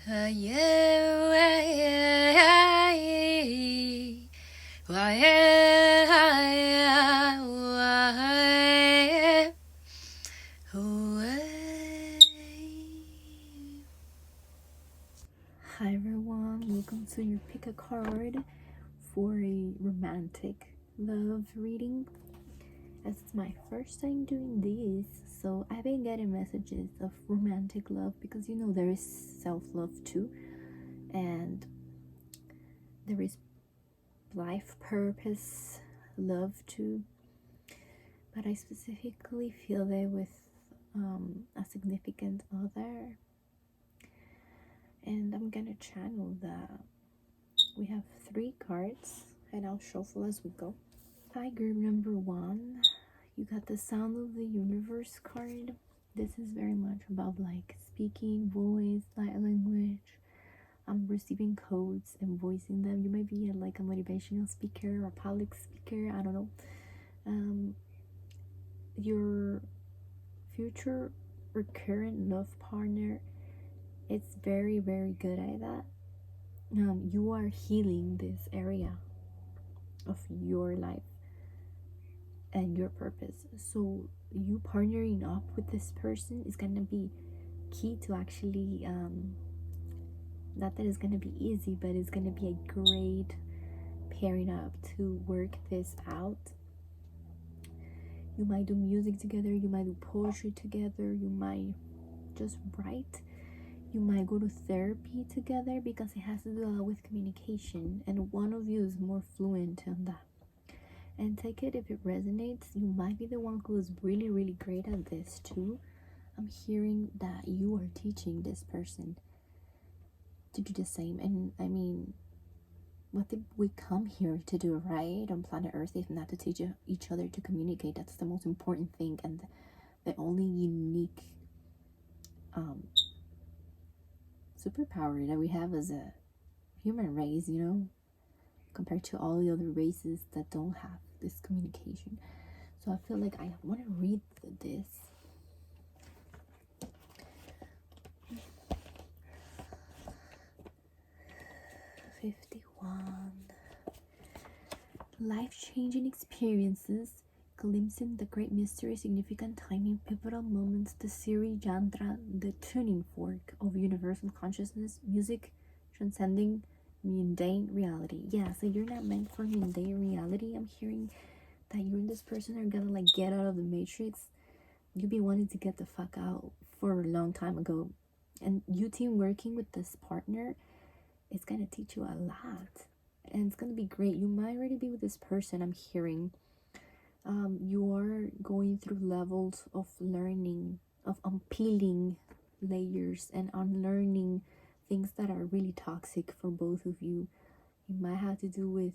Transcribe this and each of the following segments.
Hi everyone, welcome to your pick a card for a romantic love reading. As it's my first time doing this, so I've been getting messages of romantic love because there is self-love too, and there is life purpose love too. But I specifically feel that with a significant other, and I'm gonna channel that. We have 3 cards and I'll shuffle as we go. Hi, group number 1. You got the Sound of the Universe card. This is very much about like speaking, voice, light language. I'm receiving codes and voicing them. You might be like a motivational speaker or a public speaker, I don't know. Your future or current love partner, it's very, very good at that. You are healing this area of your life and your purpose. So you partnering up with this person is gonna be key to actually not that it's gonna be easy, but it's gonna be a great pairing up to work this out. You might do music together, you might do poetry together, you might just write, you might go to therapy together, because it has to do a lot with communication and one of you is more fluent on that. And take it if it resonates. You might be the one who is really, really great at this too. I'm hearing that you are teaching this person to do the same. And I mean, what did we come here to do, right, on planet Earth, if not to teach each other to communicate? That's the most important thing and the only unique superpower that we have as a human race, compared to all the other races that don't have this communication. So I feel like I want to read this. Life-changing experiences, glimpsing the great mystery, significant timing, pivotal moments, the Siri Yantra, the tuning fork of universal consciousness, music transcending mundane reality. Yeah, so you're not meant for mundane reality. I'm hearing that you and this person are gonna like get out of the matrix. You've been wanting to get the fuck out for a long time ago, and you team working with this partner is gonna teach you a lot, and it's gonna be great. You might already be with this person. I'm hearing you are going through levels of learning, of unpeeling layers and unlearning things that are really toxic for both of you. It might have to do with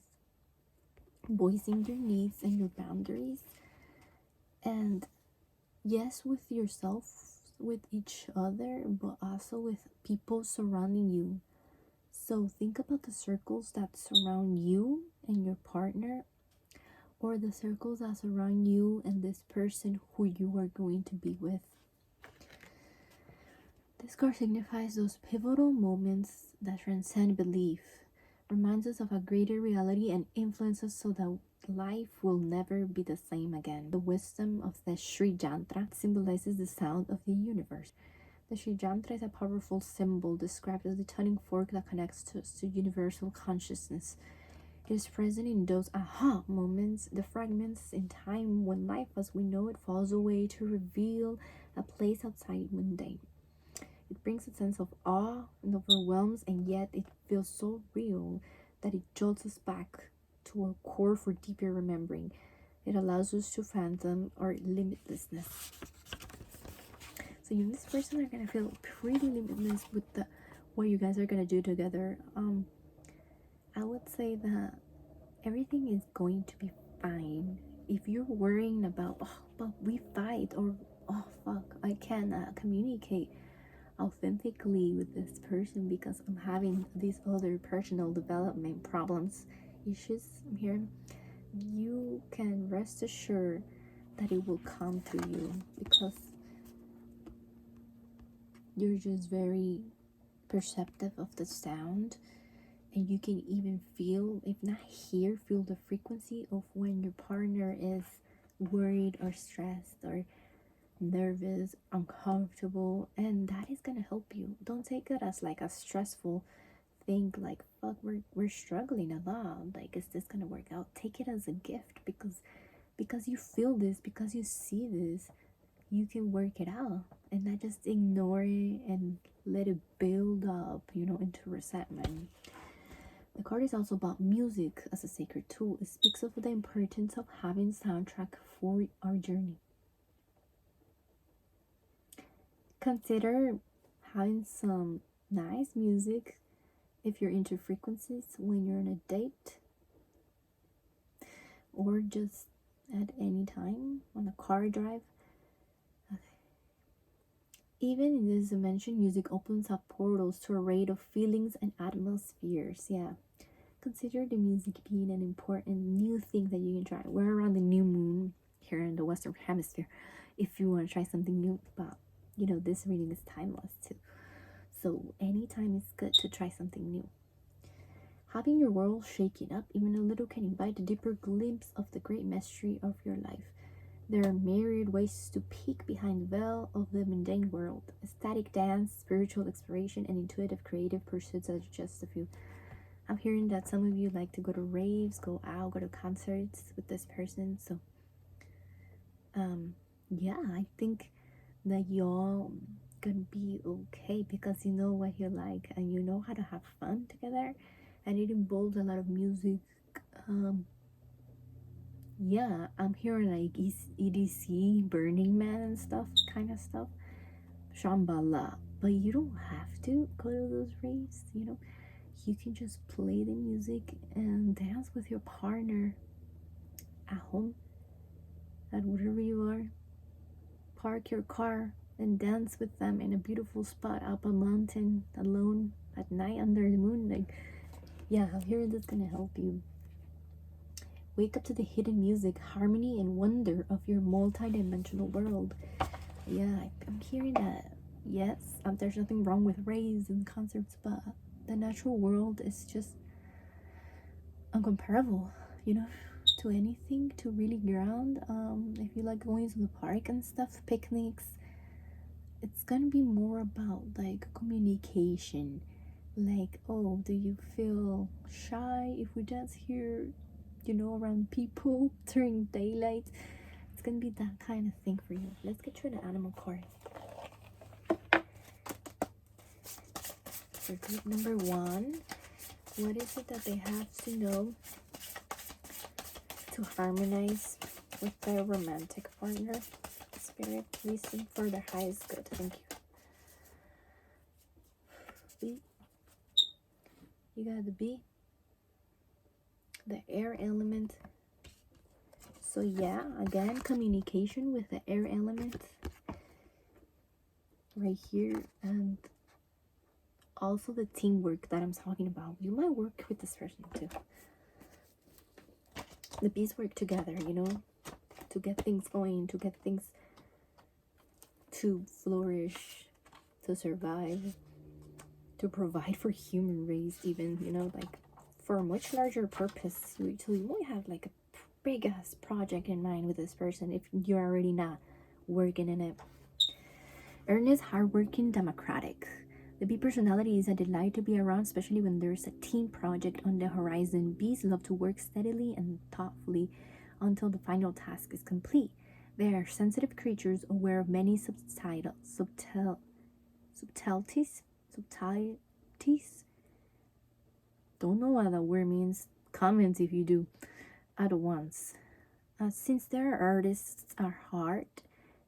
voicing your needs and your boundaries, and yes, with yourself, with each other, but also with people surrounding you. So think about the circles that surround you and your partner, or the circles that surround you and this person who you are going to be with. This card signifies those pivotal moments that transcend belief, reminds us of a greater reality, and influences so that life will never be the same again. The wisdom of the Sri Yantra symbolizes the sound of the universe. The Sri Yantra is a powerful symbol described as the tuning fork that connects us to universal consciousness. It is present in those aha moments, the fragments in time when life as we know it falls away to reveal a place outside mundane. It brings a sense of awe and overwhelms, and yet it feels so real that it jolts us back to our core for deeper remembering. It allows us to fathom our limitlessness. So you and this person are gonna feel pretty limitless with what you guys are gonna do together. I would say that everything is going to be fine. If you're worrying about, oh, but we fight, or oh fuck, I can't communicate authentically with this person because I'm having these other personal development problems, issues here, you can rest assured that it will come to you, because you're just very perceptive of the sound, and you can even feel, if not hear, feel the frequency of when your partner is worried or stressed or nervous, uncomfortable, and that is gonna help you. Don't take it as like a stressful thing, like fuck, we're struggling a lot, like is this gonna work out? Take it as a gift, because you feel this, because you see this, you can work it out, and not just ignore it and let it build up, into resentment. The card is also about music as a sacred tool. It speaks of the importance of having soundtrack for our journey. Consider having some nice music if you're into frequencies when you're on a date, or just at any time on a car drive. Okay. Even in this dimension, music opens up portals to a array of feelings and atmospheres. Yeah. Consider the music being an important new thing that you can try. We're around the new moon here in the Western Hemisphere if you want to try something new, but this reading is timeless too. So anytime is good to try something new. Having your world shaken up even a little can invite a deeper glimpse of the great mystery of your life. There are myriad ways to peek behind the veil of the mundane world. Ecstatic dance, spiritual exploration, and intuitive creative pursuits are just a few. I'm hearing that some of you like to go to raves, go out, go to concerts with this person. So, yeah, I think that y'all gonna be okay because you know what you like and you know how to have fun together, and it involves a lot of music. Yeah, I'm hearing like EDC, Burning Man and stuff, kind of stuff, Shambhala. But you don't have to go to those raves, you can just play the music and dance with your partner at home, at wherever you are. Park your car and dance with them in a beautiful spot up a mountain alone at night under the moon. Like, yeah, I'm hearing that's gonna help you. Wake up to the hidden music, harmony, and wonder of your multi-dimensional world. Yeah, I'm hearing that. Yes, there's nothing wrong with raves and concerts, but the natural world is just uncomparable, to anything, to really ground. If you like going to the park and stuff, picnics, it's gonna be more about like communication. Like, oh, do you feel shy if we dance here, around people during daylight? It's gonna be that kind of thing for you. Let's get you an animal card. For group number 1, what is it that they have to know to harmonize with their romantic partner? Spirit, listen for their highest good. Thank you. B. You got the B. The air element. So yeah, again, communication with the air element right here, and also the teamwork that I'm talking about. You might work with this person too. The bees work together, to get things going, to get things to flourish, to survive, to provide for human race even, like for a much larger purpose. So you might have like a big ass project in mind with this person if you're already not working in it. Earnest, hardworking, democratic. The bee personality is a delight to be around, especially when there's a team project on the horizon. Bees love to work steadily and thoughtfully until the final task is complete. They are sensitive creatures aware of many subtleties. Don't know what that word means. Comment if you do. At once. Since their artists are hard,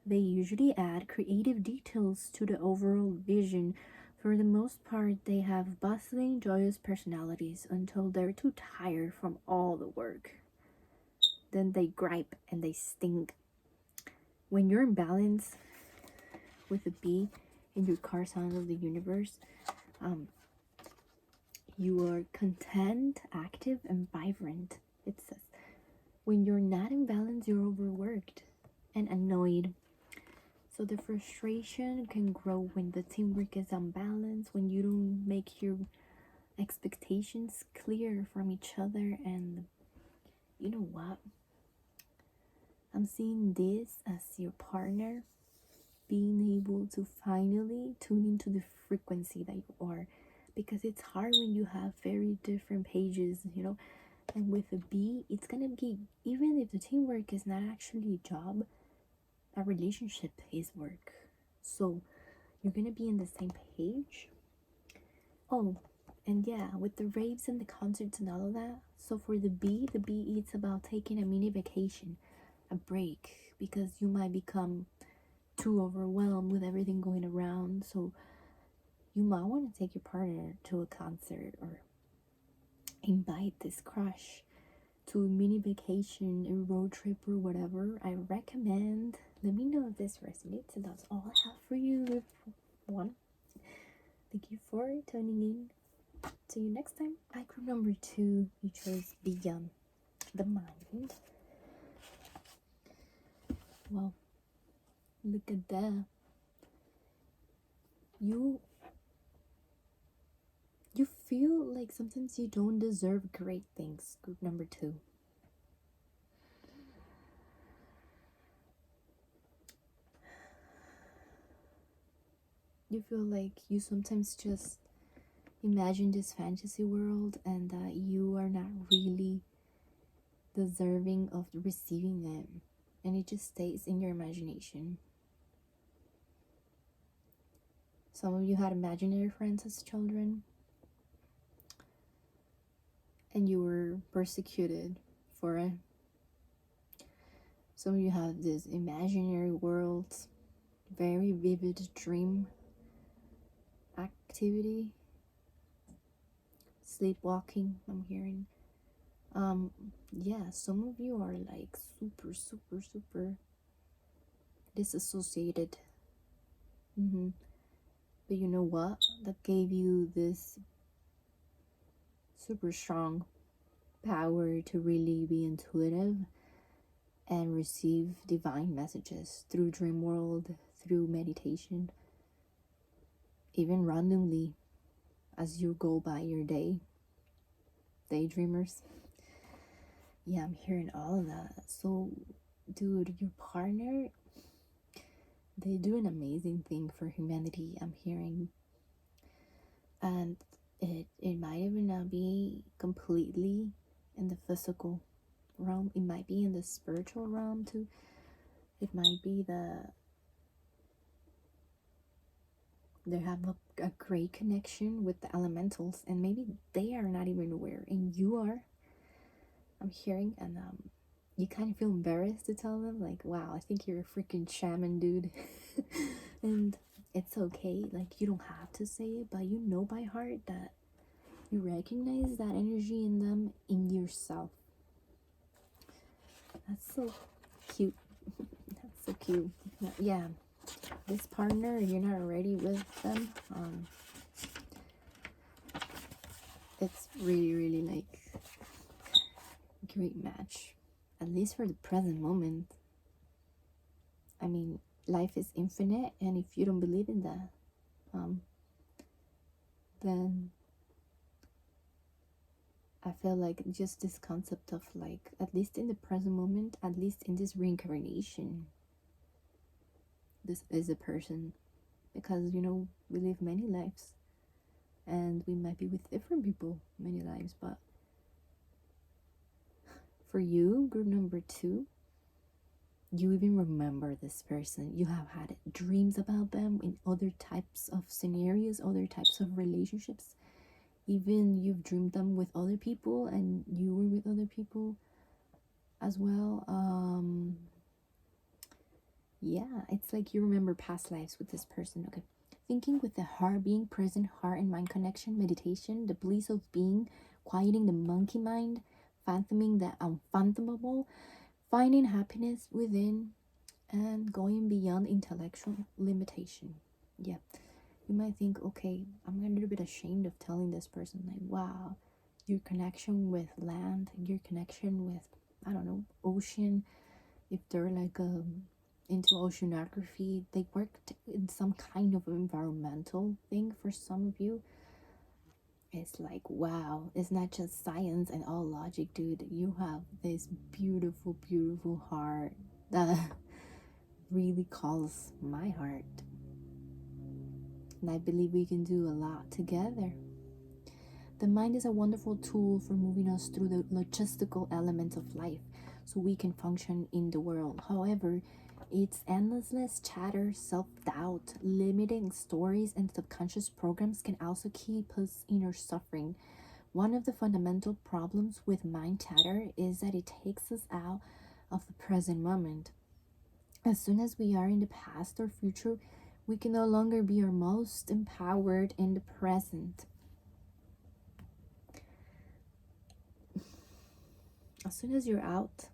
they usually add creative details to the overall vision. For the most part, they have bustling, joyous personalities until they're too tired from all the work. Then they gripe and they sting. When you're in balance with a bee in your car sign of the universe, you are content, active, and vibrant. It says, when you're not in balance, you're overworked and annoyed. So the frustration can grow when the teamwork is unbalanced, when you don't make your expectations clear from each other. And you know what? I'm seeing this as your partner being able to finally tune into the frequency that you are, because it's hard when you have very different pages, and with a B, it's gonna be, even if the teamwork is not actually a job, a relationship is work. So you're gonna be on the same page. Oh, and yeah, with the raves and the concerts and all of that. So for the B, it's about taking a mini vacation, a break, because you might become too overwhelmed with everything going around. So you might want to take your partner to a concert, or invite this crush to a mini vacation, a road trip, or whatever. I recommend. Let me know if this resonates, and that's all I have for you, everyone. Thank you for tuning in. See you next time. Group number 2, you chose Beyond the Mind. Well, look at that. You feel like sometimes you don't deserve great things, group number 2. You feel like you sometimes just imagine this fantasy world, and that you are not really deserving of receiving it, and it just stays in your imagination. Some of you had imaginary friends as children, and you were persecuted for it. Some of you have this imaginary world, very vivid dream activity, sleepwalking, I'm hearing. Yeah, some of you are like super disassociated. But you know what? That gave you this super strong power to really be intuitive and receive divine messages through dream world, through meditation, even randomly as you go by your day. Daydreamers. Yeah, I'm hearing all of that. So, dude, your partner, they do an amazing thing for humanity, I'm hearing. And it might even not be completely in the physical realm. It might be in the spiritual realm too. It might be they have a great connection with the elementals, and maybe they are not even aware, and you are. I'm hearing, and you kind of feel embarrassed to tell them, like, wow, I think you're a freaking shaman, dude. And it's okay, like, you don't have to say it, but you know by heart that you recognize that energy in them, in yourself. That's so cute. That's so cute. Yeah, this partner, you're not already with them, it's really like a great match, at least for the present moment. I mean, life is infinite, and if you don't believe in that, then I feel like just this concept of, like, at least in the present moment, at least in this reincarnation, this is a person, because we live many lives, and we might be with different people many lives. But for you, group number 2, you even remember this person. You have had dreams about them in other types of scenarios, other types of relationships. Even you've dreamed them with other people, and you were with other people as well. Yeah, it's like you remember past lives with this person. Okay. Thinking with the heart, being present, heart and mind connection, meditation, the bliss of being, quieting the monkey mind, fathoming the unfathomable, finding happiness within, and going beyond intellectual limitation. Yeah, you might think, okay, I'm a little bit ashamed of telling this person, like, wow, your connection with land, your connection with, I don't know, ocean, if they're like into oceanography. They worked in some kind of environmental thing for some of you. It's like, wow, it's not just science and all logic, dude. You have this beautiful, beautiful heart that really calls my heart. And I believe we can do a lot together. The mind is a wonderful tool for moving us through the logistical elements of life so we can function in the world. However, its endless chatter, self-doubt, limiting stories, and subconscious programs can also keep us in our suffering. One of the fundamental problems with mind chatter is that it takes us out of the present moment. As soon as we are in the past or future, we can no longer be our most empowered in the present. As soon as you're out,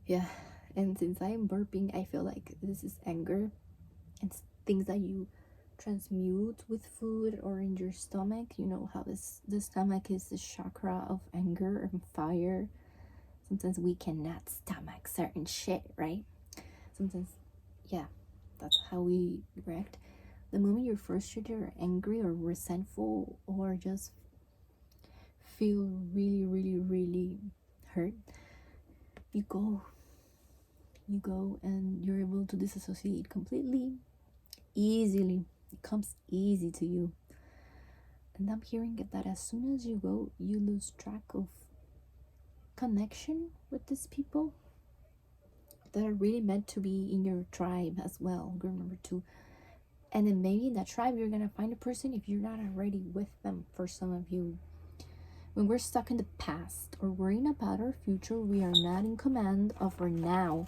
yeah, and since I am burping, I feel like this is anger and things that you transmute with food or in your stomach. You know how the stomach is the chakra of anger and fire. Sometimes we cannot stomach certain shit, right? Sometimes, yeah, that's how we react. The moment you're frustrated or angry or resentful or just feel really, really, really hurt, you go and you're able to disassociate completely, easily. It comes easy to you. And I'm hearing that as soon as you go, you lose track of connection with these people that are really meant to be in your tribe as well. Remember to. And then maybe in that tribe, you're gonna find a person if you're not already with them. For some of you, when we're stuck in the past or worrying about our future, we are not in command of our now.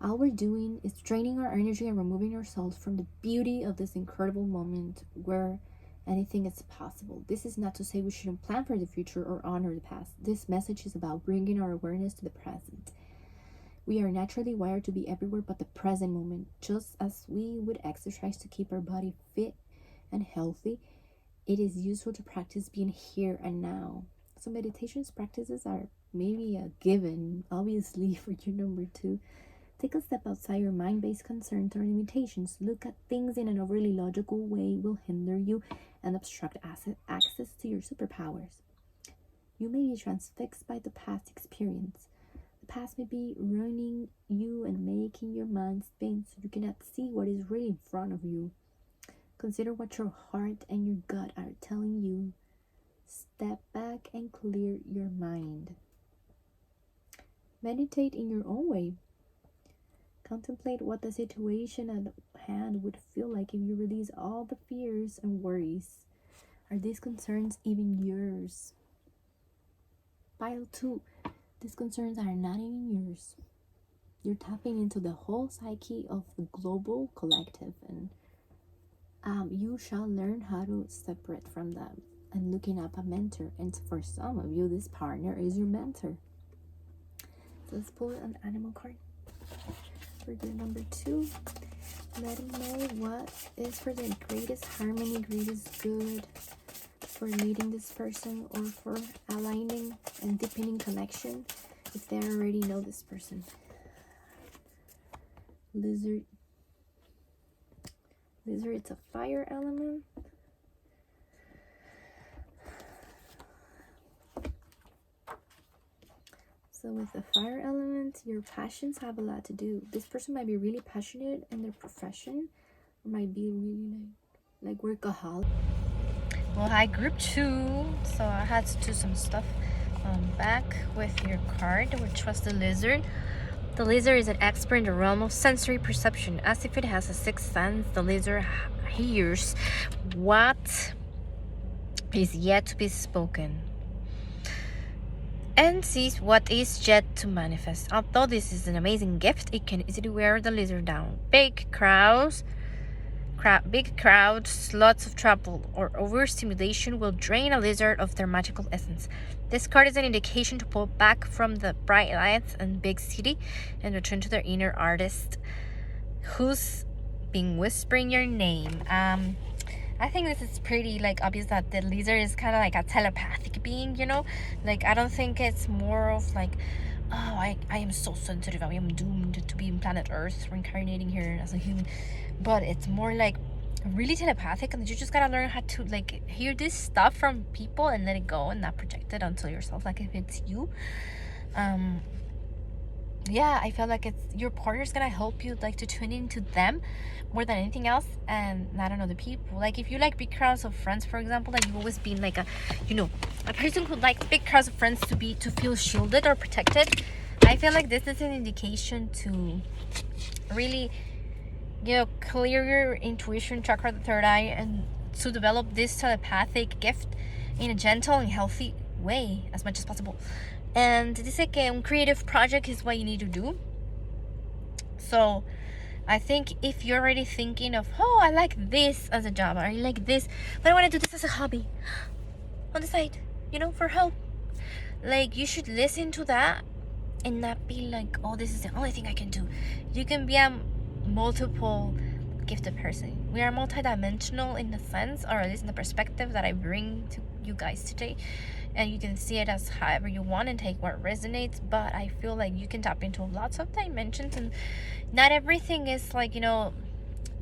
All we're doing is draining our energy and removing ourselves from the beauty of this incredible moment where anything is possible. This is not to say we shouldn't plan for the future or honor the past. This message is about bringing our awareness to the present. We are naturally wired to be everywhere but the present moment. Just as we would exercise to keep our body fit and healthy, it is useful to practice being here and now. So meditations practices are maybe a given, obviously, for you number 2. Take a step outside your mind-based concerns or limitations. Look at things in an overly logical way will hinder you and obstruct access to your superpowers. You may be transfixed by the past experience. The past may be ruining you and making your mind spin so you cannot see what is really in front of you. Consider what your heart and your gut are telling you. Step back and clear your mind. Meditate in your own way. Contemplate what the situation at hand would feel like if you release all the fears and worries. Are these concerns even yours? Pile 2. These concerns are not even yours. You're tapping into the whole psyche of the global collective, and you shall learn how to separate from them and looking up a mentor. And for some of you, this partner is your mentor. So let's pull an animal card for your number 2. Let him know what is for the greatest harmony, greatest good for meeting this person or for aligning and deepening connection if they already know this person. Lizard, it's a fire element. So with the fire element, your passions have a lot to do. This person might be really passionate in their profession, or might be really like workaholic. Well, hi, group 2. So I had to do some stuff back with your card, which was the lizard. The lizard is an expert in the realm of sensory perception. As if it has a sixth sense, the lizard hears what is yet to be spoken and sees what is yet to manifest. Although this is an amazing gift, it can easily wear the lizard down. Big crowds, lots of trouble, or overstimulation will drain a lizard of their magical essence. This card is an indication to pull back from the bright lights and big city and return to their inner artist who's been whispering your name. I think this is pretty like obvious that the lizard is kind of like a telepathic being, you know? Like, I don't think it's more of like, oh, I am so sensitive, I am doomed to be in planet Earth, reincarnating here as a human. But it's more like really telepathic, and you just gotta learn how to like hear this stuff from people and let it go and not project it onto yourself, like if it's you. Yeah, I feel like it's your partner's gonna help you like to tune into them more than anything else, and not on other people. Like if you like big crowds of friends, for example, like you've always been like a, you know, a person who likes big crowds of friends to feel shielded or protected. I feel like this is an indication to really, you know, clear your intuition chakra, the third eye, and to develop this telepathic gift in a gentle and healthy way as much as possible. And dice que un creative project is what you need to do. So I think if you're already thinking of, oh, I like this as a job, or I like this, but I want to do this as a hobby on the side, you know, for help, like you should listen to that and not be like, oh, this is the only thing I can do. You can be a multiple gifted person. We are multidimensional in the sense, or at least in the perspective that I bring to you guys today, and you can see it as however you want and take what resonates. But I feel like you can tap into lots of dimensions, and not everything is like, you know,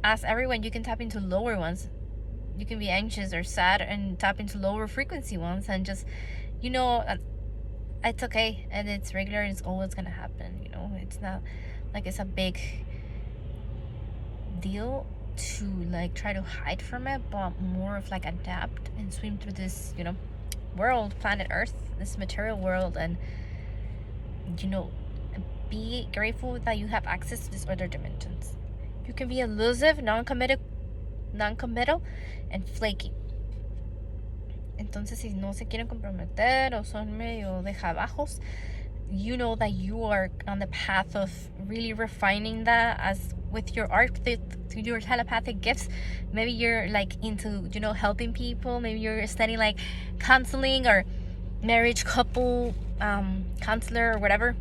as everyone, you can tap into lower ones. You can be anxious or sad and tap into lower frequency ones, and just, you know, it's okay, and it's regular, and it's always gonna happen, you know. It's not like it's a big deal to like try to hide from it, but more of like adapt and swim through this, you know, world, planet Earth, this material world, and, you know, be grateful that you have access to these other dimensions. You can be elusive, non-committal, and flaky. Entonces, si no se quieren comprometer o son medio dejabajos, you know that you are on the path of really refining that as with your art, through your telepathic gifts. Maybe you're like into, you know, helping people. Maybe you're studying like counseling or marriage couple counselor or whatever.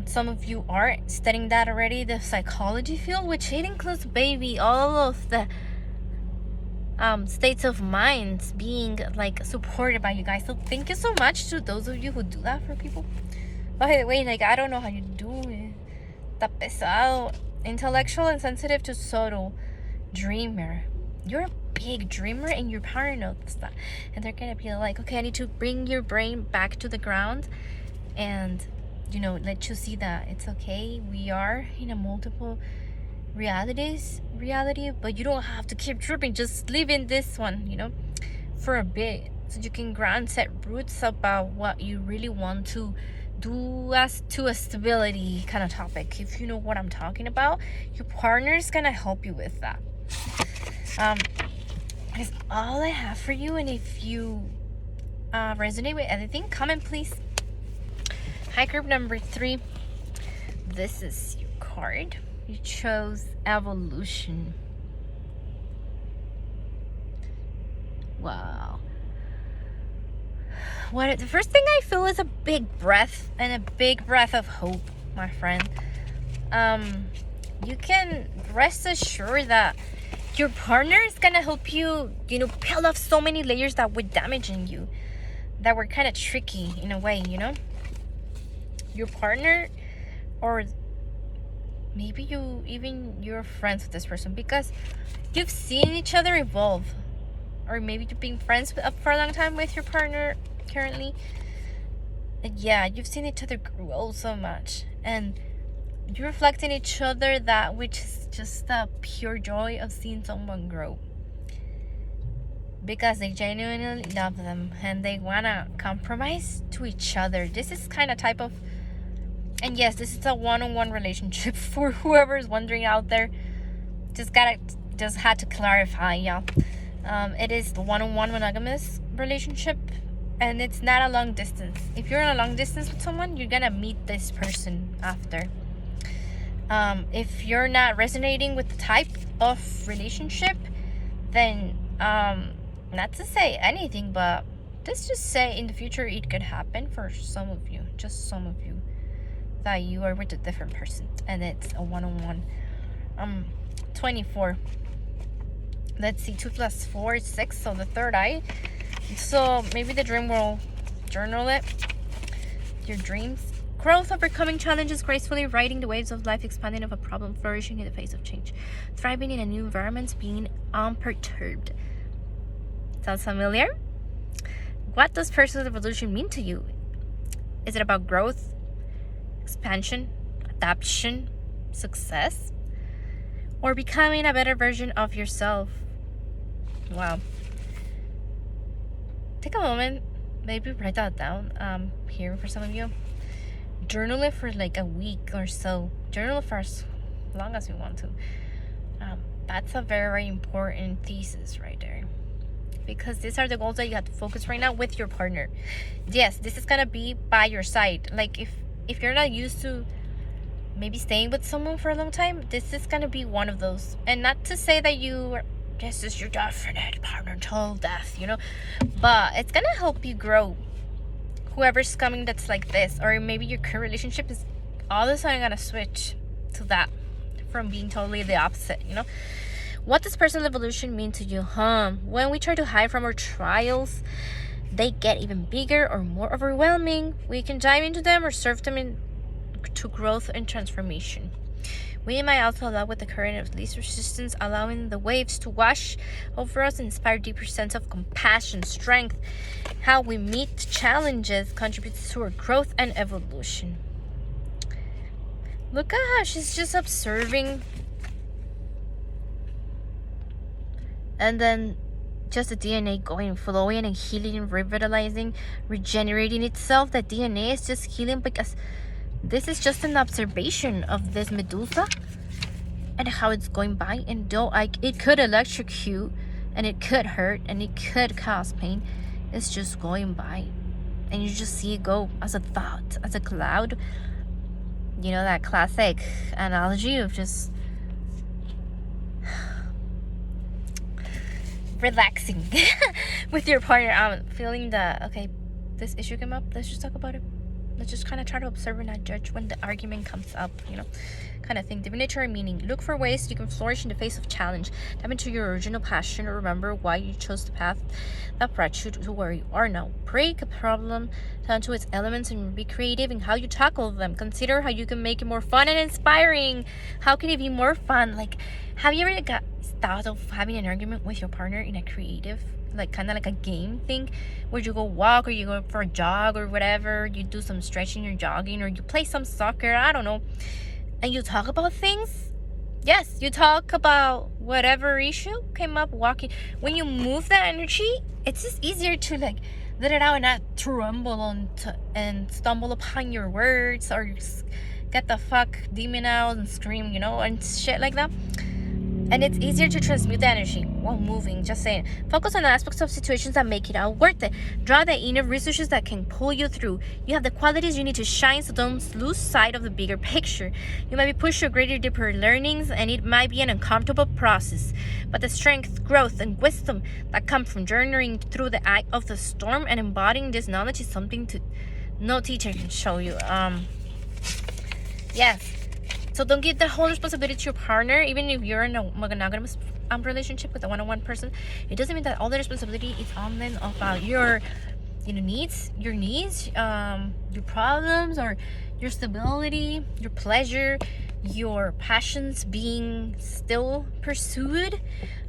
Some of you are studying that already, the psychology field, which it includes, baby, all of the states of minds being like supported by you guys. So thank you so much to those of you who do that for people. By the way, like, I don't know how you do it. Está pesado. Intellectual and sensitive to subtle. Dreamer. You're a big dreamer, and your partner knows that. And they're gonna be like, okay, I need to bring your brain back to the ground and, you know, let you see that it's okay. We are in a multiple reality, but you don't have to keep tripping. Just live in this one, you know, for a bit, so you can ground, set roots about what you really want to do as to a stability kind of topic. If you know what I'm talking about, your partner is gonna help you with that. That's all I have for you, and if you resonate with anything, comment please. Hi, group number 3. This is your card. You chose evolution. Wow. The first thing I feel is a big breath, and a big breath of hope, my friend. You can rest assured that your partner is gonna help you, you know, peel off so many layers that were damaging you, that were kind of tricky in a way, you know. Your partner, or maybe you're friends with this person because you've seen each other evolve, or maybe you've been friends for a long time with your partner currently. And yeah, you've seen each other grow so much, and you reflect in each other, that which is just the pure joy of seeing someone grow, because they genuinely love them and they wanna compromise to each other. This is kind of type of, and yes, this is a one-on-one relationship for whoever is wondering out there. Just had to clarify, y'all. It is the one-on-one monogamous relationship, and it's not a long distance. If you're in a long distance with someone, you're gonna meet this person after. If you're not resonating with the type of relationship, then not to say anything, but let's just say in the future it could happen for some of you, just some of you, that you are with a different person and it's a one-on-one. 24. let's see, 2 plus 4 is 6, so the third eye. So maybe the dream will journal it, your dreams. Growth, overcoming challenges gracefully, riding the waves of life, expanding of a problem, flourishing in the face of change, thriving in a new environment, being unperturbed. Sounds familiar? What does personal evolution mean to you? Is it about growth, expansion, adaptation, success, or becoming a better version of yourself? Wow. Take a moment, maybe write that down here for some of you. Journal it for like a week or so. Journal it for as long as you want to. That's a very, very important thesis right there, because these are the goals that you have to focus right now with your partner. Yes, this is gonna be by your side. Like if you're not used to maybe staying with someone for a long time, this is gonna be one of those. And not to say that this is your definite partner until death, but it's gonna help you grow. Whoever's coming that's like this, or maybe your current relationship is all of a sudden gonna switch to that from being totally the opposite. What does personal evolution mean to you? When we try to hide from our trials, they get even bigger or more overwhelming. We can dive into them or serve them to growth and transformation. We might also allow with the current of least resistance, allowing the waves to wash over us and inspire deeper sense of compassion, strength. How we meet challenges contributes to our growth and evolution. Look at how she's just observing. And then just the DNA going, flowing and healing, revitalizing, regenerating itself. The DNA is just healing because this is just an observation of this medusa and how it's going by. And though it could electrocute and it could hurt and it could cause pain, it's just going by. And you just see it go as a thought, as a cloud. That classic analogy of just relaxing with your partner. Feeling that, okay, this issue came up, let's just talk about it. Let's just kind of try to observe and not judge when the argument comes up, kind of thing. Divinity or meaning. Look for ways you can flourish in the face of challenge. Tap into your original passion, or remember why you chose the path that brought you to where you are now. Break a problem down to its elements and be creative in how you tackle them. Consider how you can make it more fun and inspiring. How can it be more fun? Like, have you ever thought of having an argument with your partner in a creative, kind of like a game thing, where you go walk or you go for a jog or whatever, you do some stretching or jogging, or you play some soccer, I don't know, and you talk about things? Yes, you talk about whatever issue came up walking. When you move that energy, it's just easier to let it out and not tremble and stumble upon your words, or get the fuck demon out and scream, and shit like that. And it's easier to transmute the energy while moving. Just saying. Focus on the aspects of situations that make it all worth it. Draw the inner resources that can pull you through. You have the qualities you need to shine, so don't lose sight of the bigger picture. You might be pushed to greater, deeper learnings, and it might be an uncomfortable process. But the strength, growth, and wisdom that come from journeying through the eye of the storm and embodying this knowledge is something no teacher can show you. Yes. So don't give the whole responsibility to your partner, even if you're in a monogamous relationship with a one-on-one person. It doesn't mean that all the responsibility is on them about your needs, your problems, or your stability, your pleasure, your passions being still pursued.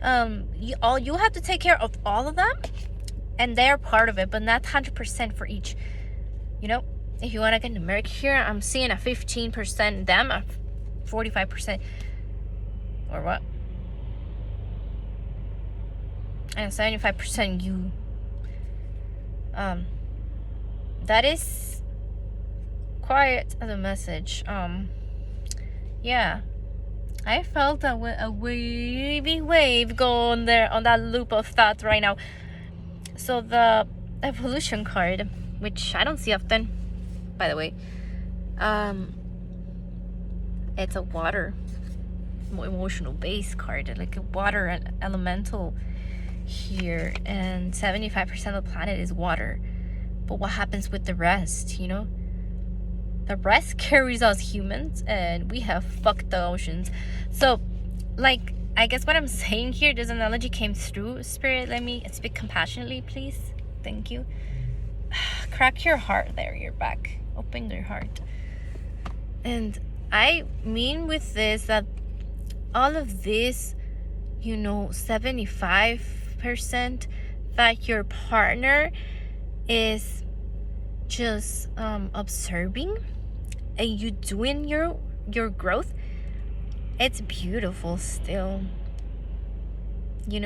You have to take care of all of them, and they're part of it, but not 100% for each. If you want to get numeric here, I'm seeing a 15% them, a 45%, or what? And 75% you. That is quiet as a message. Yeah, I felt a wavy wave go on there on that loop of thought right now. So the evolution card, which I don't see often, by the way, it's a water, emotional base card, like a water elemental here, and 75% of the planet is water. But what happens with the rest? The rest carries us humans, and we have fucked the oceans. So I guess what I'm saying here, this analogy came through, Spirit. Let me speak compassionately, please. Thank you. Crack your heart there, your back. Open your heart. And I mean with this that all of this, 75% that your partner is just observing and you doing your growth, it's beautiful still.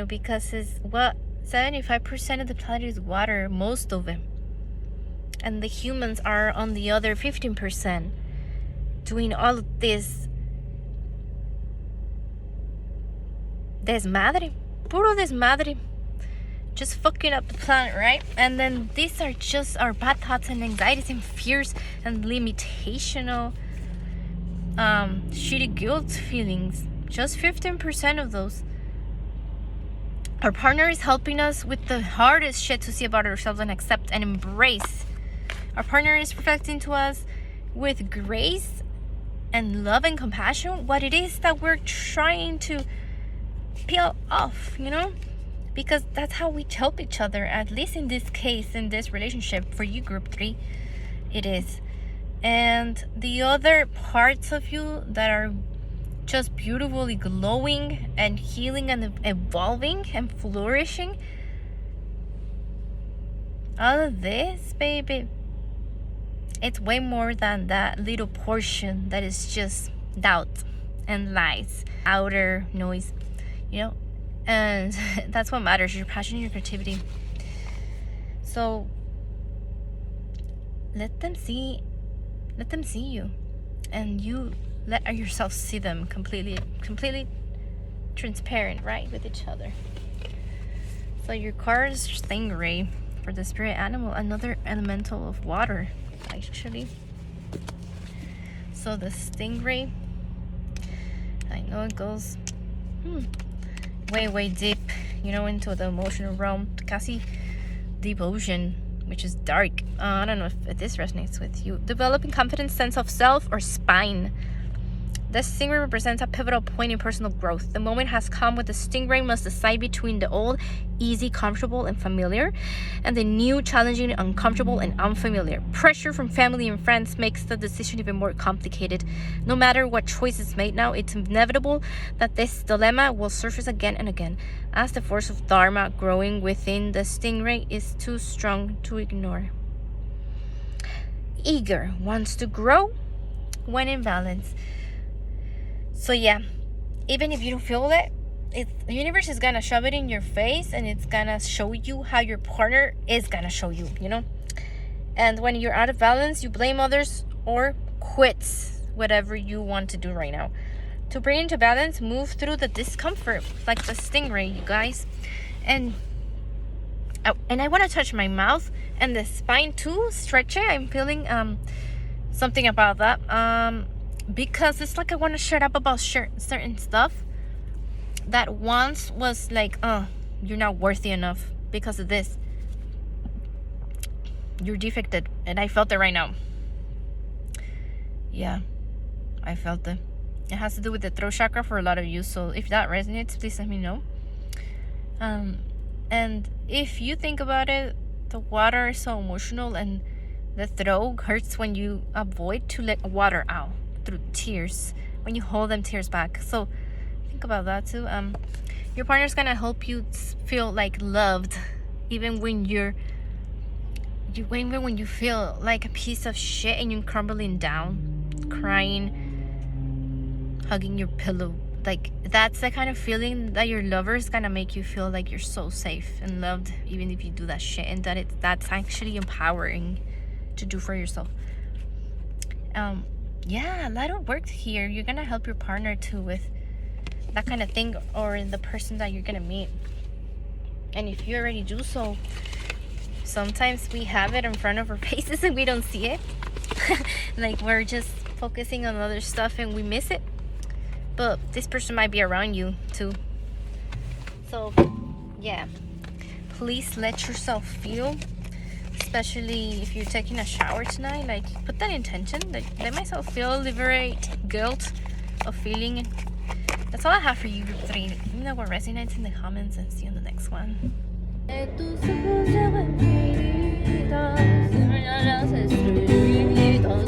Because it's 75% of the planet is water, most of it. And the humans are on the other 15%, doing all of this desmadre, puro desmadre, just fucking up the planet, right? And then these are just our bad thoughts and anxieties and fears and limitational shitty guilt feelings. Just 15% of those. Our partner is helping us with the hardest shit to see about ourselves and accept and embrace. Our partner is reflecting to us with grace and love and compassion what it is that we're trying to peel off, because that's how we help each other, at least in this case, in this relationship. For you, group 3, it is. And the other parts of you that are just beautifully glowing and healing and evolving and flourishing, all of this, baby, it's way more than that little portion that is just doubt and lies, outer noise, and that's what matters, your passion and your creativity. So let them see you, and you let yourself see them completely transparent, right, with each other. So your card is stingray for the spirit animal, another elemental of water, actually. So the stingray, I know it goes way deep, into the emotional realm, casi deep ocean, which is dark. I don't know if this resonates with you. Developing confidence, sense of self, or spine. The stingray represents a pivotal point in personal growth. The moment has come when the stingray must decide between the old, easy, comfortable, and familiar, and the new, challenging, uncomfortable, and unfamiliar. Pressure from family and friends makes the decision even more complicated. No matter what choice is made now, it's inevitable that this dilemma will surface again and again, as the force of Dharma growing within the stingray is too strong to ignore. Eager, wants to grow when in balance. So yeah, even if you don't feel it, the universe is gonna shove it in your face, and it's gonna show you how your partner is gonna show you, And when you're out of balance, you blame others or quits whatever you want to do right now. To bring into balance, move through the discomfort like the stingray, you guys. And I want to touch my mouth and the spine too. Stretch it. I'm feeling something about that. Because it's like I want to shut up about certain stuff that once was like, you're not worthy enough because of this. You're defected. And I felt it right now. Yeah, I felt it. It has to do with the throat chakra for a lot of you. So if that resonates, please let me know. And if you think about it, the water is so emotional, and the throat hurts when you avoid to let water out through tears, when you hold them tears back. So think about that too. Your partner's gonna help you feel like loved, even when when you feel like a piece of shit and you're crumbling down, crying, hugging your pillow. Like, that's the kind of feeling that your lover is gonna make you feel like you're so safe and loved, even if you do that shit, and that's actually empowering to do for yourself. Yeah, a lot of work here. You're gonna help your partner too with that kind of thing, or the person that you're gonna meet. And if you already do so, sometimes we have it in front of our faces and we don't see it. Like, we're just focusing on other stuff and we miss it. But this person might be around you too. So yeah, please let yourself feel, especially if you're taking a shower tonight. Like, put that intention, like, let myself feel, liberate guilt of feeling That's all I have for you, group 3. Let me know what resonates in the comments and see you in the next one. Tus ojos llevan mi vida, las estrellitas.